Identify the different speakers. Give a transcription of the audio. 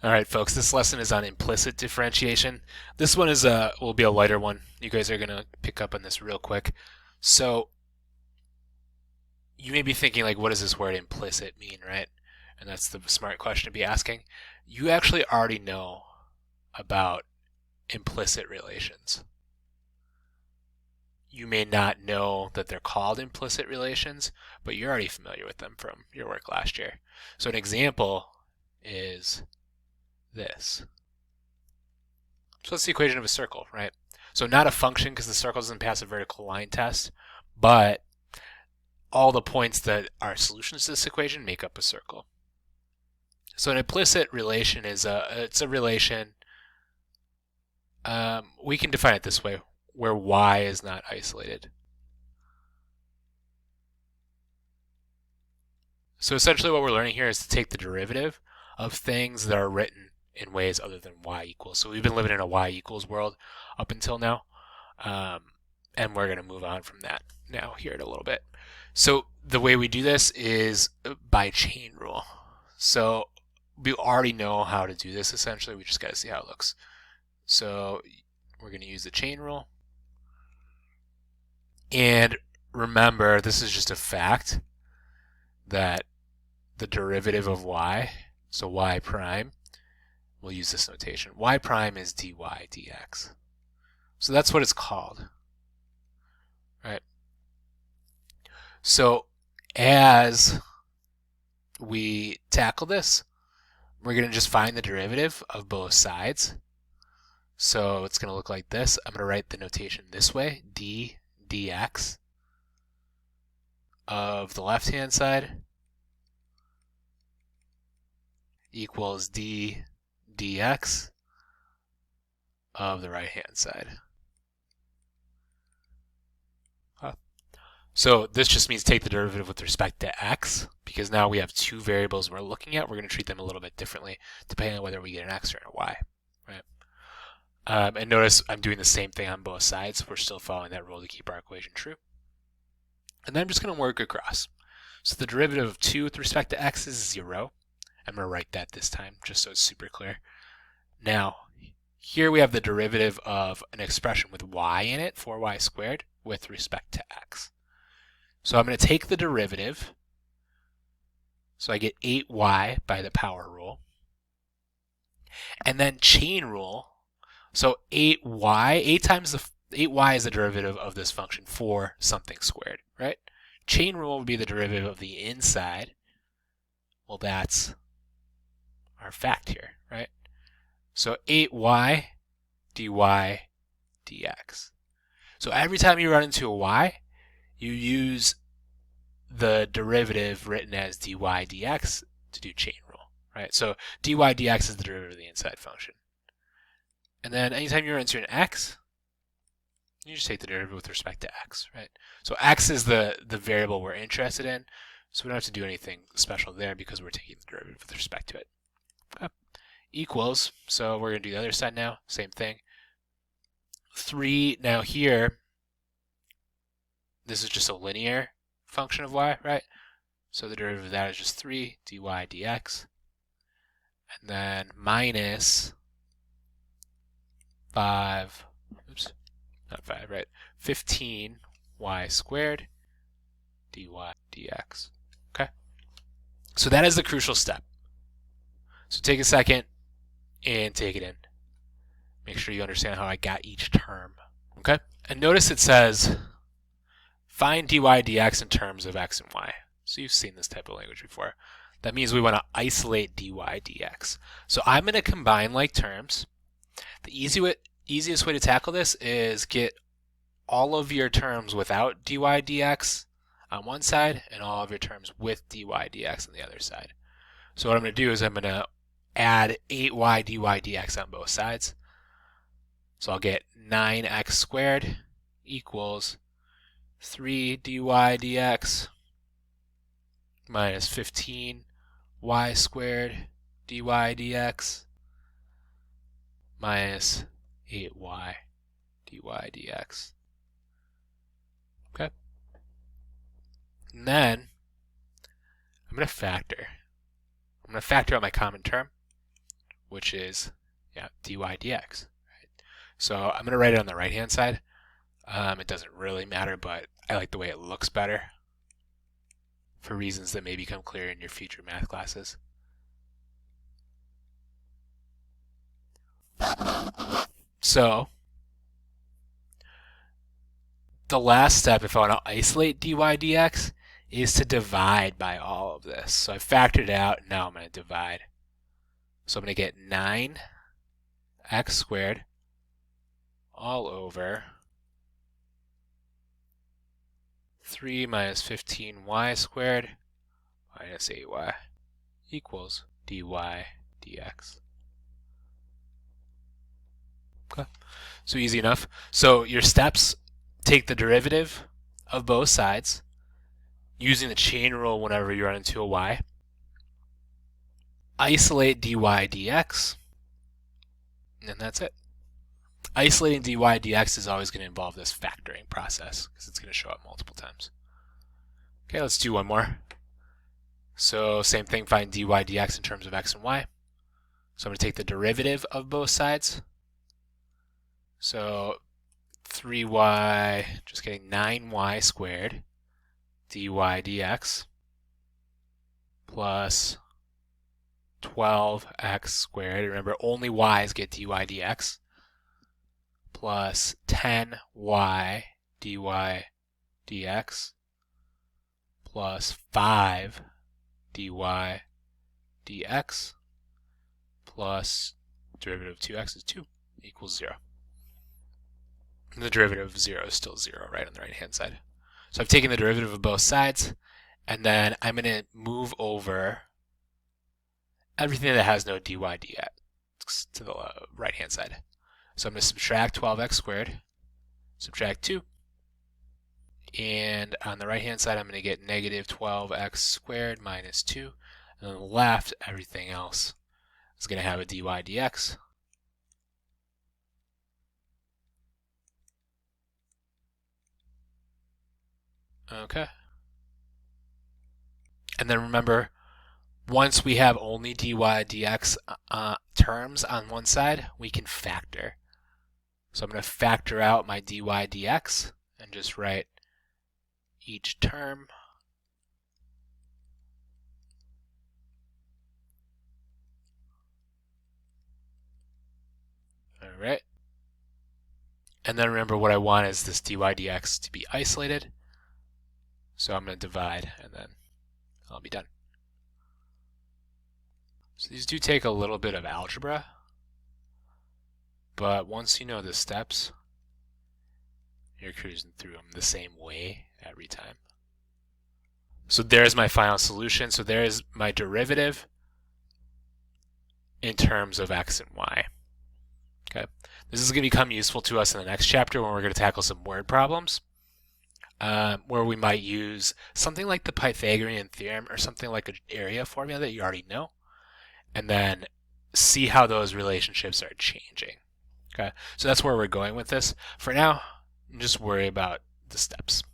Speaker 1: All right, folks, this lesson is on implicit differentiation. This one is will be a lighter one. You guys are going to pick up on this real quick. So you may be thinking, like, what does this word implicit mean, right? And that's the smart question to be asking. You actually already know about implicit relations. You may not know that they're called implicit relations, but you're already familiar with them from your work last year. So an example is this. So that's the equation of a circle, right? So not a function because the circle doesn't pass a vertical line test, but all the points that are solutions to this equation make up a circle. So an implicit relation is it's a relation. We can define it this way, where y is not isolated. So essentially what we're learning here is to take the derivative of things that are written in ways other than y equals. So we've been living in a y equals world up until now, and we're going to move on from that now here in a little bit. So the way we do this is by chain rule. So we already know how to do this essentially, we just got to see how it looks. So we're going to use the chain rule. And remember, this is just a fact that the derivative of y, so y prime, we'll use this notation. Y prime is dy dx. So that's what it's called, right? So as we tackle this, we're going to just find the derivative of both sides. So it's going to look like this. I'm going to write the notation this way, d dx of the left-hand side equals d dx of the right-hand side. So this just means take the derivative with respect to x, because now we have two variables we're looking at. We're going to treat them a little bit differently depending on whether we get an x or a y, right? And notice I'm doing the same thing on both sides. We're still following that rule to keep our equation true. And then I'm just going to work across. So the derivative of 2 with respect to x is 0. I'm going to write that this time just so it's super clear. Now, here we have the derivative of an expression with y in it, 4y squared, with respect to x. So I'm going to take the derivative. So I get 8y by the power rule. And then chain rule. So 8y is the derivative of this function for something squared, right? Chain rule would be the derivative of the inside. Well, that's our fact here, right? So 8y dy dx. So every time you run into a y, you use the derivative written as dy dx to do chain rule, right? So dy dx is the derivative of the inside function. And then anytime you run into an x, you just take the derivative with respect to x, right? So x is the variable we're interested in, so we don't have to do anything special there because we're taking the derivative with respect to it. Okay. Equals, so we're going to do the other side now, same thing. 3, now here, this is just a linear function of y, right? So the derivative of that is just 3 dy dx. And then minus 5, oops, not 5, right? 15y squared dy dx. Okay? So that is the crucial step. So take a second and take it in. Make sure you understand how I got each term. Okay? And notice it says find dy dx in terms of x and y. So you've seen this type of language before. That means we want to isolate dy dx. So I'm going to combine like terms. The easiest way to tackle this is get all of your terms without dy dx on one side and all of your terms with dy dx on the other side. So what I'm going to do is I'm going to add 8y dy dx on both sides. So I'll get 9x squared equals 3 dy dx minus 15y squared dy dx minus 8y dy dx. Okay? And then I'm going to factor out my common term, which is dy dx. Right? So I'm going to write it on the right-hand side. It doesn't really matter, but I like the way it looks better for reasons that may become clear in your future math classes. So the last step, if I want to isolate dy dx, is to divide by all of this. So I factored it out, and now I'm going to divide. So I'm going to get 9x squared all over 3 minus 15y squared minus 8y equals dy dx. Okay, so easy enough. So your steps: take the derivative of both sides using the chain rule whenever you run into a y. Isolate dy dx, and that's it. Isolating dy dx is always going to involve this factoring process because it's going to show up multiple times. Okay, let's do one more. So same thing, find dy dx in terms of x and y. So I'm going to take the derivative of both sides. So 3y, just kidding, 9y squared dy dx plus 12x squared. Remember, only y's get dy dx plus 10y dy dx plus 5 dy dx plus derivative of 2x is 2 equals 0. And the derivative of 0 is still 0, right, on the right-hand side. So I've taken the derivative of both sides, and then I'm going to move over everything that has no dy dx to the right-hand side. So I'm going to subtract 12x squared, subtract 2, and on the right-hand side I'm going to get negative 12x squared minus 2, and on the left, everything else is going to have a dy dx. Okay. And then remember, once we have only dy dx terms on one side, we can factor. So I'm going to factor out my dy dx and just write each term. All right. And then remember, what I want is this dy dx to be isolated. So I'm going to divide, and then I'll be done. So these do take a little bit of algebra, but once you know the steps, you're cruising through them the same way every time. So there's my final solution. So there's my derivative in terms of x and y. Okay, this is going to become useful to us in the next chapter when we're going to tackle some word problems, where we might use something like the Pythagorean theorem or something like an area formula that you already know, and then see how those relationships are changing. Okay, so that's where we're going with this. For now, just worry about the steps.